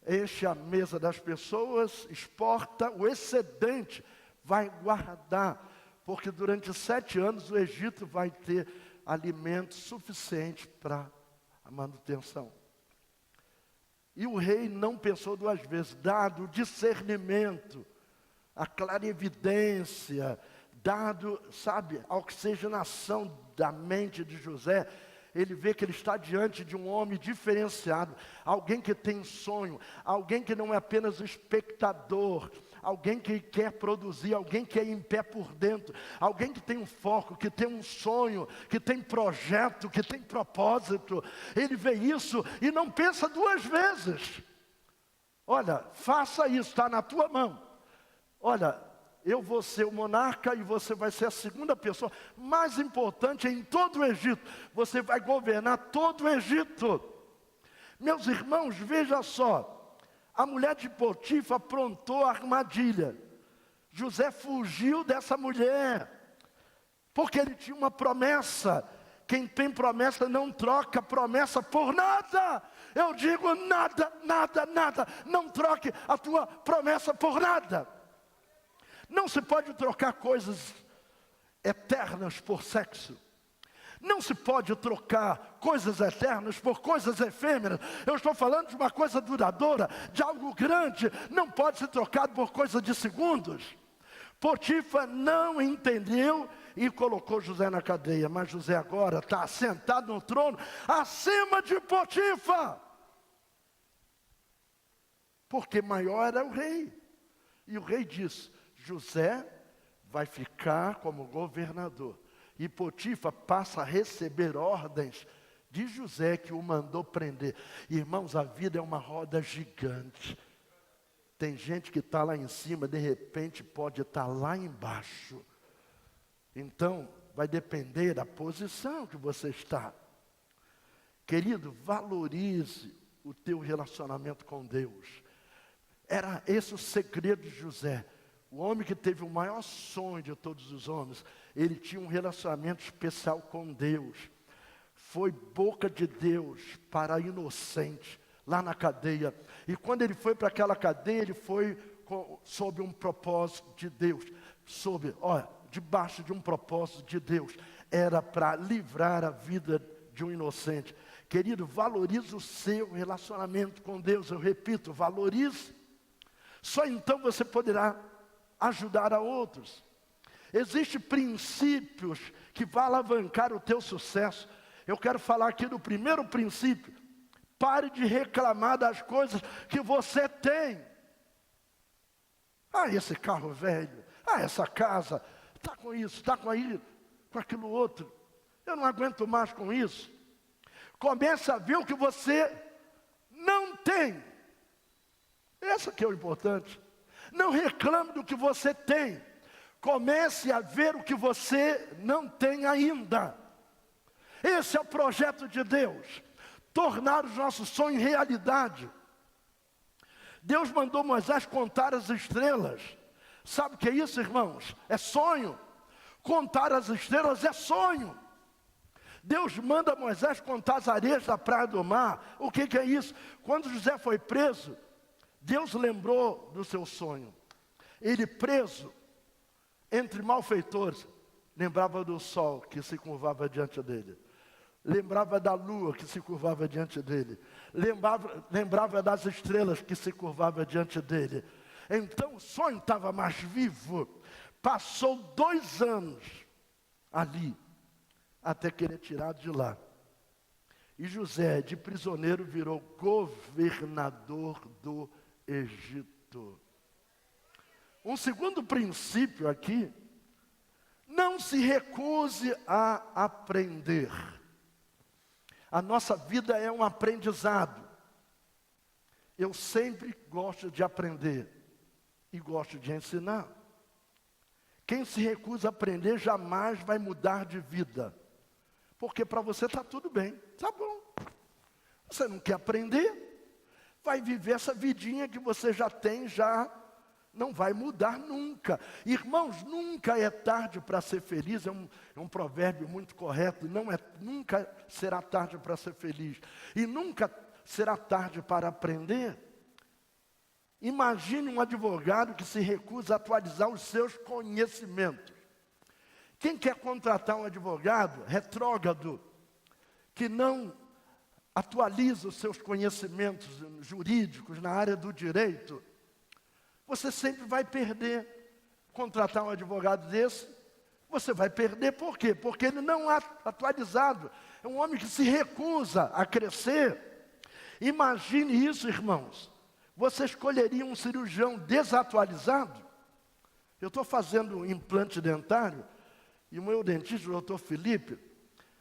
S1: enche a mesa das pessoas, exporta, o excedente vai guardar, porque durante 7 anos o Egito vai ter alimento suficiente para a manutenção. E o rei não pensou 2 vezes, dado o discernimento, a clarividência, dado, a oxigenação da mente de José, ele vê que ele está diante de um homem diferenciado, alguém que tem sonho, alguém que não é apenas um espectador, alguém que quer produzir, alguém que é em pé por dentro, alguém que tem um foco, que tem um sonho, que tem projeto, que tem propósito. Ele vê isso e não pensa 2 vezes. Olha, faça isso, está na tua mão. Olha, eu vou ser o monarca e você vai ser a segunda pessoa mais importante em todo o Egito. Você vai governar todo o Egito. Meus irmãos, veja só. A mulher de Potifar aprontou a armadilha. José fugiu dessa mulher, porque ele tinha uma promessa. Quem tem promessa não troca promessa por nada. Eu digo nada, nada, nada. Não troque a tua promessa por nada. Não se pode trocar coisas eternas por sexo. Não se pode trocar coisas eternas por coisas efêmeras. Eu estou falando de uma coisa duradoura, de algo grande. Não pode ser trocado por coisa de segundos. Potifar não entendeu e colocou José na cadeia. Mas José agora está sentado no trono, acima de Potifar. Porque maior era o rei. E o rei disse, José vai ficar como governador. E Potifar passa a receber ordens de José, que o mandou prender. Irmãos, a vida é uma roda gigante. Tem gente que está lá em cima, de repente pode estar lá embaixo. Então, vai depender da posição que você está. Querido, valorize o teu relacionamento com Deus. Era esse o segredo de José. O homem que teve o maior sonho de todos os homens, ele tinha um relacionamento especial com Deus. Foi boca de Deus para a inocente, lá na cadeia. E quando ele foi para aquela cadeia, ele foi sob um propósito de Deus. Debaixo de um propósito de Deus. Era para livrar a vida de um inocente. Querido, valorize o seu relacionamento com Deus. Eu repito, valorize. Só então você poderá ajudar a outros. Existem princípios que vão alavancar o teu sucesso. Eu quero falar aqui do primeiro princípio. Pare de reclamar das coisas que você tem. Esse carro velho. Essa casa. Está com isso, está com aquilo outro. Eu não aguento mais com isso. Comece a ver o que você não tem. Esse que é o importante. Não reclame do que você tem. Comece a ver o que você não tem ainda. Esse é o projeto de Deus. Tornar os nossos sonhos realidade. Deus mandou Moisés contar as estrelas. Sabe o que é isso, irmãos? É sonho. Contar as estrelas é sonho. Deus manda Moisés contar as areias da praia do mar. O que é isso? Quando José foi preso, Deus lembrou do seu sonho. Ele preso entre malfeitores, lembrava do sol que se curvava diante dele. Lembrava da lua que se curvava diante dele. Lembrava das estrelas que se curvava diante dele. Então o sonho estava mais vivo. Passou 2 anos ali, até que ele é tirado de lá. E José, de prisioneiro, virou governador do Egito. Um segundo princípio aqui, não se recuse a aprender. A nossa vida é um aprendizado. Eu sempre gosto de aprender e gosto de ensinar. Quem se recusa a aprender jamais vai mudar de vida. Porque para você está tudo bem, tá bom. Você não quer aprender, vai viver essa vidinha que você já tem, já não vai mudar nunca. Irmãos, nunca é tarde para ser feliz, é um provérbio muito correto, nunca será tarde para ser feliz. E nunca será tarde para aprender. Imagine um advogado que se recusa a atualizar os seus conhecimentos. Quem quer contratar um advogado retrógrado, que não atualiza os seus conhecimentos jurídicos na área do direito, você sempre vai perder. Contratar um advogado desse, você vai perder. Por quê? Porque ele não é atualizado. É um homem que se recusa a crescer. Imagine isso, irmãos. Você escolheria um cirurgião desatualizado? Eu estou fazendo um implante dentário, e o meu dentista, o doutor Felipe,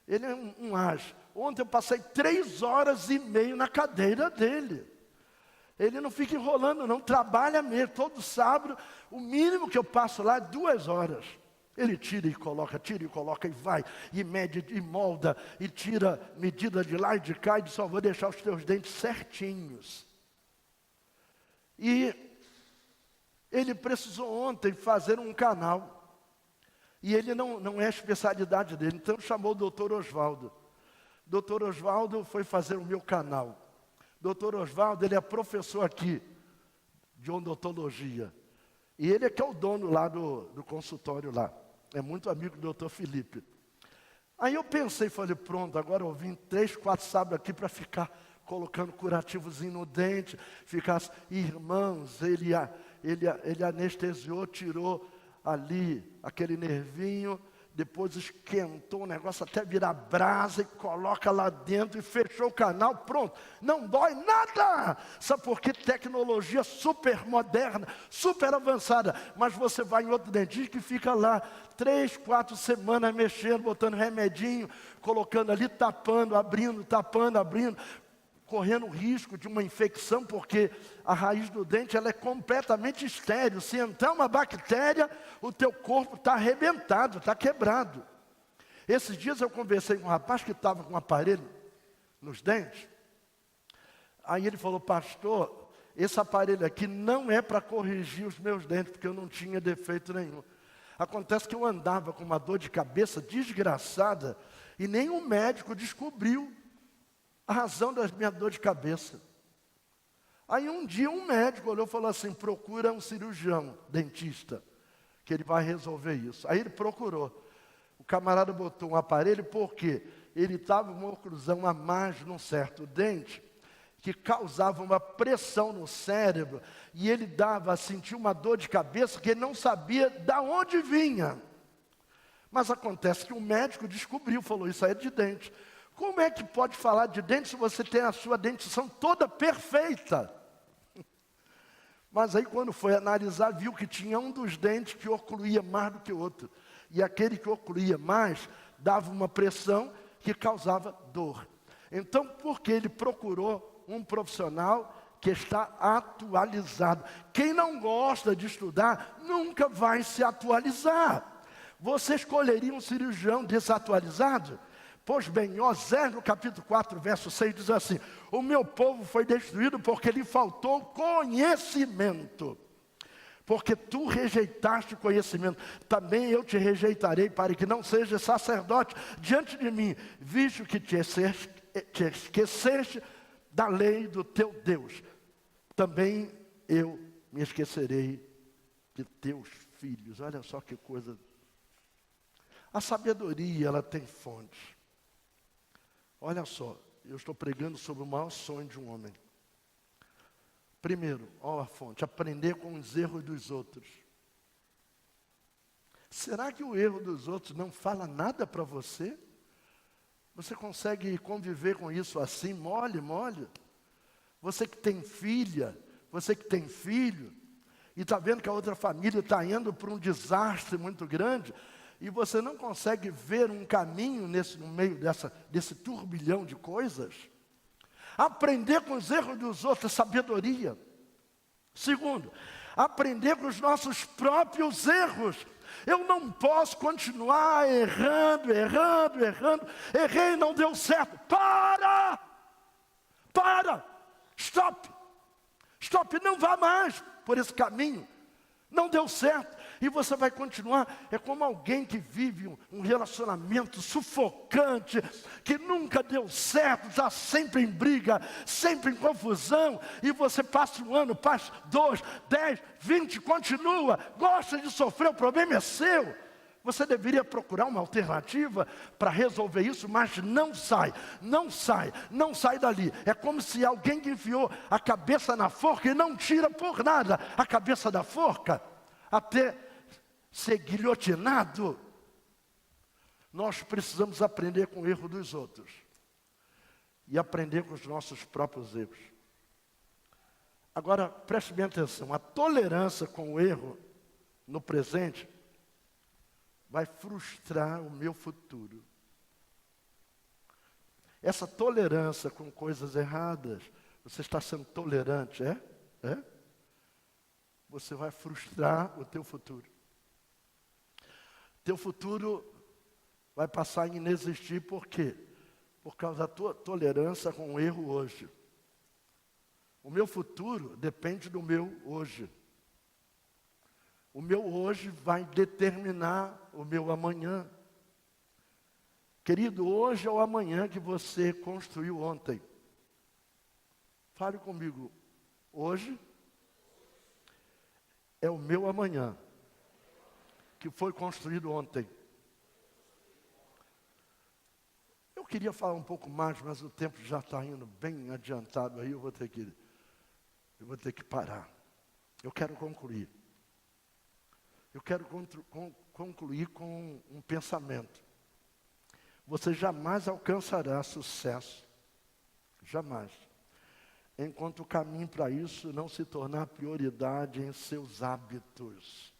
S1: ele é um anjo. Ontem eu passei 3 horas e meia na cadeira dele. Ele não fica enrolando, não, trabalha mesmo. Todo sábado, o mínimo que eu passo lá é 2 horas. Ele tira e coloca e vai, e mede, e molda, e tira medida de lá e de cá, e diz, só vou deixar os teus dentes certinhos. E ele precisou ontem fazer um canal. E ele não é a especialidade dele, então chamou o doutor Oswaldo. Doutor Oswaldo foi fazer o meu canal. Doutor Oswaldo, ele é professor aqui de odontologia. E ele é que é o dono lá do consultório lá. É muito amigo do doutor Felipe. Aí eu pensei, falei, pronto, agora eu vim 3, 4 sábados aqui para ficar colocando curativozinho no dente. Ficar, irmãos, ele anestesiou, tirou ali aquele nervinho, depois esquentou o negócio até virar brasa e coloca lá dentro e fechou o canal, pronto, não dói nada. Sabe por quê? Tecnologia super moderna, super avançada, mas você vai em outro dentista que fica lá 3, 4 semanas mexendo, botando remedinho, colocando ali, tapando, abrindo, correndo risco de uma infecção, porque a raiz do dente ela é completamente estéril. Se entrar uma bactéria, o teu corpo está arrebentado, está quebrado. Esses dias eu conversei com um rapaz que estava com um aparelho nos dentes. Aí ele falou, pastor, esse aparelho aqui não é para corrigir os meus dentes, porque eu não tinha defeito nenhum. Acontece que eu andava com uma dor de cabeça desgraçada, e nenhum médico descobriu a razão da minha dor de cabeça. Aí um dia um médico olhou e falou assim, procura um cirurgião, dentista, que ele vai resolver isso. Aí ele procurou. O camarada botou um aparelho, porque ele estava com uma oclusão a mais num certo dente, que causava uma pressão no cérebro, e ele sentia uma dor de cabeça que ele não sabia de onde vinha. Mas acontece que o médico descobriu, falou, isso aí é de dente. Como é que pode falar de dente se você tem a sua dentição toda perfeita? Mas aí quando foi analisar, viu que tinha um dos dentes que ocluía mais do que o outro. E aquele que ocluía mais, dava uma pressão que causava dor. Então, porque ele procurou um profissional que está atualizado. Quem não gosta de estudar, nunca vai se atualizar. Você escolheria um cirurgião desatualizado? Pois bem, Osés, no capítulo 4, verso 6, diz assim, o meu povo foi destruído porque lhe faltou conhecimento. Porque tu rejeitaste o conhecimento, também eu te rejeitarei para que não sejas sacerdote diante de mim, visto que te esqueceste da lei do teu Deus. Também eu me esquecerei de teus filhos. Olha só que coisa. A sabedoria, ela tem fonte. Olha só, eu estou pregando sobre o maior sonho de um homem. Primeiro, olha a fonte, aprender com os erros dos outros. Será que o erro dos outros não fala nada para você? Você consegue conviver com isso assim, mole? Você que tem filha, você que tem filho, e está vendo que a outra família está indo para um desastre muito grande, e você não consegue ver um caminho no meio desse turbilhão de coisas. Aprender com os erros dos outros é sabedoria. Segundo, aprender com os nossos próprios erros. Eu não posso continuar errando. Errei, não deu certo. Para! Stop! Não vá mais por esse caminho. Não deu certo. E você vai continuar. É como alguém que vive um relacionamento sufocante, que nunca deu certo, está sempre em briga, sempre em confusão. E você passa um ano, passa 2, 10, 20, continua. Gosta de sofrer, o problema é seu. Você deveria procurar uma alternativa para resolver isso, mas não sai dali. É como se alguém que enfiou a cabeça na forca e não tira por nada a cabeça da forca, até ser guilhotinado. Nós precisamos aprender com o erro dos outros e aprender com os nossos próprios erros. Agora, preste bem atenção, a tolerância com o erro no presente vai frustrar o meu futuro. Essa tolerância com coisas erradas, você está sendo tolerante, é? Você vai frustrar o teu futuro. Teu futuro vai passar a inexistir, por quê? Por causa da tua tolerância com o erro hoje. O meu futuro depende do meu hoje. O meu hoje vai determinar o meu amanhã. Querido, hoje é o amanhã que você construiu ontem. Fale comigo. Hoje é o meu amanhã que foi construído ontem. Eu queria falar um pouco mais, mas o tempo já está indo bem adiantado aí, eu vou ter que parar. Eu quero concluir. Eu quero concluir com um pensamento. Você jamais alcançará sucesso, jamais, enquanto o caminho para isso não se tornar prioridade em seus hábitos.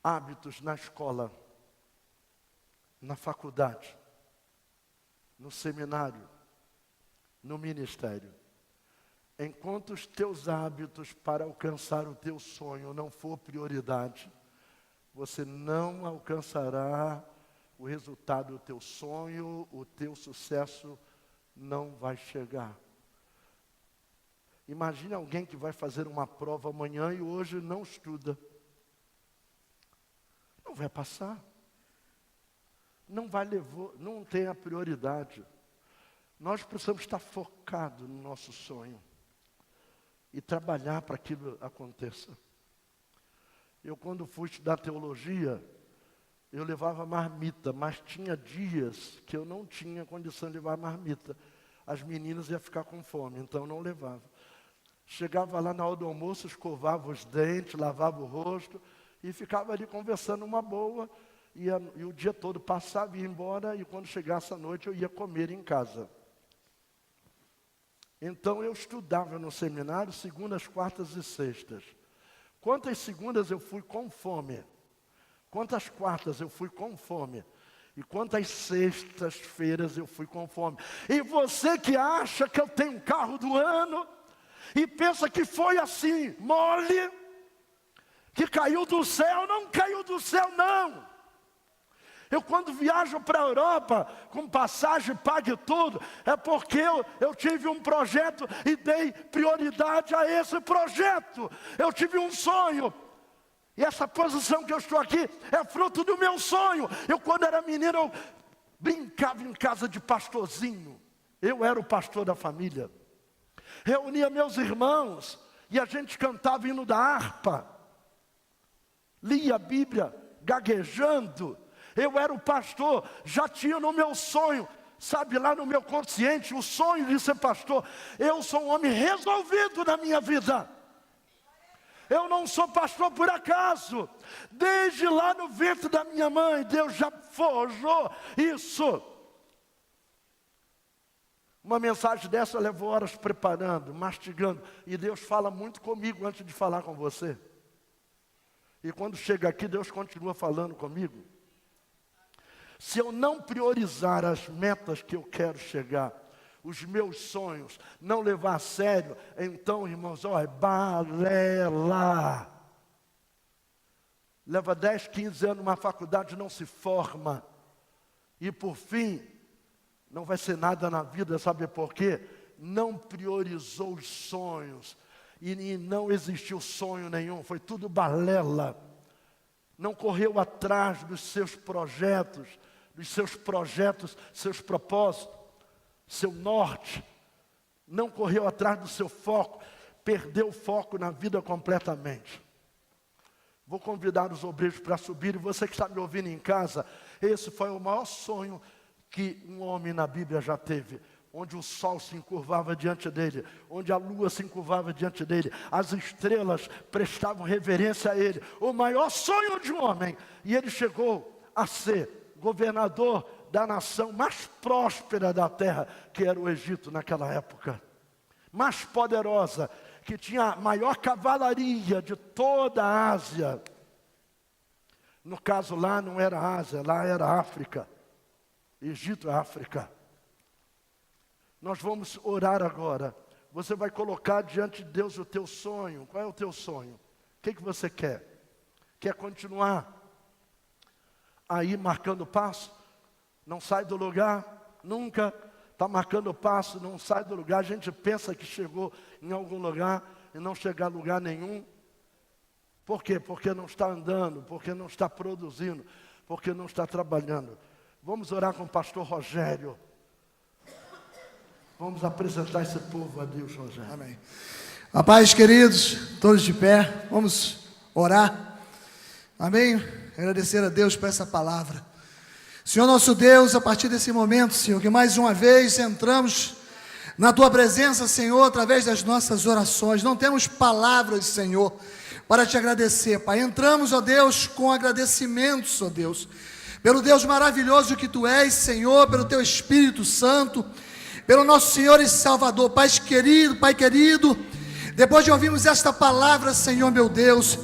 S1: Hábitos na escola, na faculdade, no seminário, no ministério. Enquanto os teus hábitos para alcançar o teu sonho não for prioridade, você não alcançará o resultado do teu sonho, o teu sucesso não vai chegar. Imagine alguém que vai fazer uma prova amanhã e hoje não estuda. Não vai passar. Não tem a prioridade. Nós precisamos estar focados no nosso sonho e trabalhar para que aquilo aconteça. Eu, quando fui estudar teologia, eu levava marmita, mas tinha dias que eu não tinha condição de levar marmita. As meninas iam ficar com fome, então eu não levava. Chegava lá na hora do almoço, escovava os dentes, lavava o rosto e ficava ali conversando uma boa. E o dia todo passava e ia embora, e quando chegasse a noite eu ia comer em casa. Então eu estudava no seminário segundas, quartas e sextas. Quantas segundas eu fui com fome? Quantas quartas eu fui com fome? E quantas sextas-feiras eu fui com fome? E você que acha que eu tenho um carro do ano e pensa que foi assim, mole, que caiu do céu, não caiu do céu não. Eu, quando viajo para a Europa, com passagem, pague tudo, é porque eu tive um projeto e dei prioridade a esse projeto. Eu tive um sonho. E essa posição que eu estou aqui é fruto do meu sonho. Eu, quando era menino, eu brincava em casa de pastorzinho. Eu era o pastor da família. Reunia meus irmãos e a gente cantava hino da harpa. Lia a Bíblia gaguejando. Eu era o pastor, já tinha no meu sonho, sabe, lá no meu consciente, o sonho de ser pastor. Eu sou um homem resolvido na minha vida. Eu não sou pastor por acaso. Desde lá no ventre da minha mãe, Deus já forjou isso. Uma mensagem dessa eu levo horas preparando, mastigando. E Deus fala muito comigo antes de falar com você. E quando chega aqui, Deus continua falando comigo. Se eu não priorizar as metas que eu quero chegar, os meus sonhos, não levar a sério, então, irmãos, é balela. Leva 10, 15 anos numa faculdade, não se forma. E por fim, não vai ser nada na vida, sabe por quê? Não priorizou os sonhos. E não existiu sonho nenhum, foi tudo balela. Não correu atrás dos seus projetos, seus propósitos, seu norte. Não correu atrás do seu foco, perdeu o foco na vida completamente. Vou convidar os obreiros para subir, e você que está me ouvindo em casa, esse foi o maior sonho que um homem na Bíblia já teve, onde o sol se encurvava diante dele, onde a lua se encurvava diante dele, as estrelas prestavam reverência a ele, o maior sonho de um homem, e ele chegou a ser governador da nação mais próspera da terra, que era o Egito naquela época, mais poderosa, que tinha a maior cavalaria de toda a Ásia. No caso lá não era Ásia, lá era África. Egito é África. Nós vamos orar agora. Você vai colocar diante de Deus o teu sonho. Qual é o teu sonho? O que você quer? Quer continuar aí marcando passo? Não sai do lugar? Nunca está marcando passo, não sai do lugar. A gente pensa que chegou em algum lugar e não chegar a lugar nenhum. Por quê? Porque não está andando, porque não está produzindo, porque não está trabalhando. Vamos orar com o pastor Rogério. Vamos apresentar esse povo a Deus, Rogério.
S2: Amém. A paz, queridos, todos de pé, vamos orar. Amém? Agradecer a Deus por essa palavra. Senhor nosso Deus, a partir desse momento, Senhor, que mais uma vez entramos na Tua presença, Senhor, através das nossas orações. Não temos palavras, Senhor, para Te agradecer, Pai. Entramos, ó Deus, com agradecimentos, ó Deus, pelo Deus maravilhoso que Tu és, Senhor, pelo Teu Espírito Santo, pelo nosso Senhor e Salvador. Pai querido, depois de ouvirmos esta palavra, Senhor meu Deus,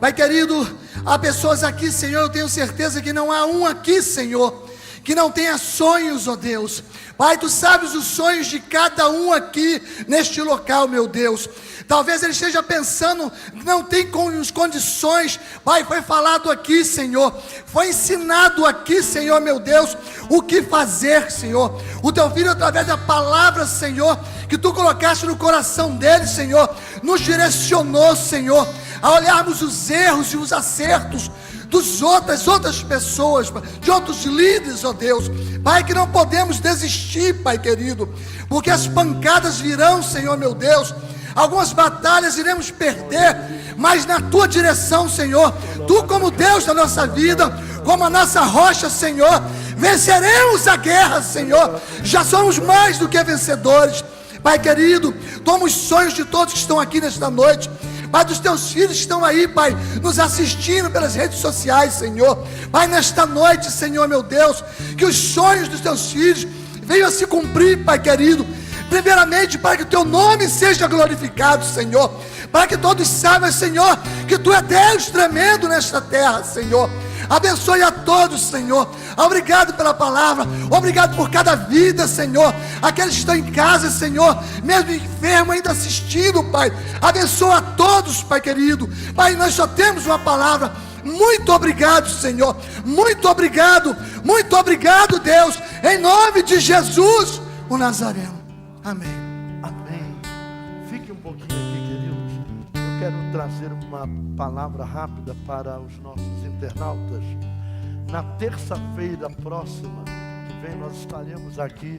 S2: Pai querido, há pessoas aqui, Senhor, eu tenho certeza que não há um aqui, Senhor, que não tenha sonhos, ó Deus. Pai, Tu sabes os sonhos de cada um aqui neste local, meu Deus. Talvez ele esteja pensando, não tem condições. Pai, foi falado aqui, Senhor, foi ensinado aqui, Senhor meu Deus, o que fazer, Senhor. O Teu Filho, através da palavra, Senhor, que Tu colocaste no coração dele, Senhor, nos direcionou, Senhor, a olharmos os erros e os acertos das outras pessoas, de outros líderes, ó Deus. Pai, que não podemos desistir, Pai querido, porque as pancadas virão, Senhor meu Deus. Algumas batalhas iremos perder, mas na Tua direção, Senhor, Tu como Deus da nossa vida, como a nossa rocha, Senhor, venceremos a guerra, Senhor. Já somos mais do que vencedores. Pai querido, toma os sonhos de todos que estão aqui nesta noite. Pai, dos Teus filhos que estão aí, Pai, nos assistindo pelas redes sociais, Senhor. Pai, nesta noite, Senhor meu Deus, que os sonhos dos Teus filhos venham a se cumprir, Pai querido. Primeiramente, para que o Teu nome seja glorificado, Senhor. Para que todos saibam, Senhor, que Tu é Deus tremendo nesta terra, Senhor. Abençoe a todos, Senhor. Obrigado pela palavra. Obrigado por cada vida, Senhor. Aqueles que estão em casa, Senhor, mesmo enfermo, ainda assistindo, Pai. Abençoa a todos, Pai querido. Pai, nós só temos uma palavra. Muito obrigado, Senhor. Muito obrigado, Deus. Em nome de Jesus, o Nazareno. Amém.
S1: Amém. Fique um pouquinho aqui, queridos. Eu quero trazer uma palavra rápida para os nossos internautas. Na terça-feira próxima, que vem, nós estaremos aqui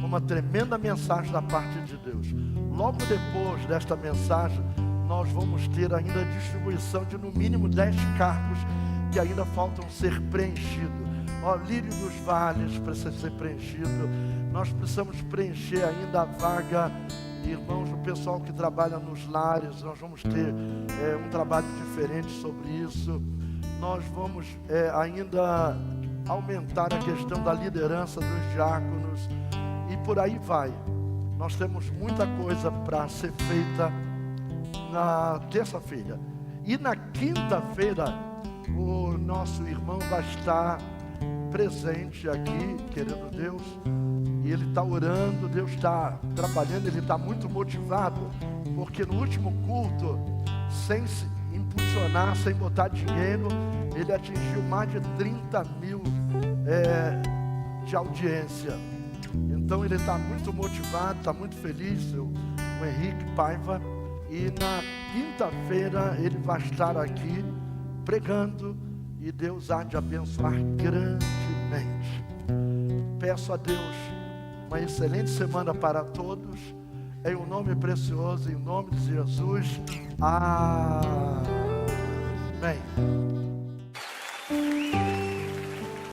S1: com uma tremenda mensagem da parte de Deus. Logo depois desta mensagem, nós vamos ter ainda a distribuição de no mínimo 10 cargos que ainda faltam ser preenchidos. Ó, Lírio dos Vales precisa ser preenchido. Nós precisamos preencher ainda a vaga, irmãos, o pessoal que trabalha nos lares. Nós vamos ter um trabalho diferente sobre isso. Nós vamos ainda aumentar a questão da liderança dos diáconos. E por aí vai. nós temos muita coisa para ser feita na terça-feira. E na quinta-feira, o nosso irmão vai estar presente aqui, querendo Deus. E ele está orando, Deus está trabalhando, ele está muito motivado. Porque no último culto, sem se impulsionar, sem botar dinheiro, ele atingiu mais de 30 mil de audiência. Então ele está muito motivado, está muito feliz, o Henrique Paiva. E na quinta-feira ele vai estar aqui pregando e Deus há de abençoar grandemente. Peço a Deus uma excelente semana para todos, em um nome precioso, em nome de Jesus. Amém.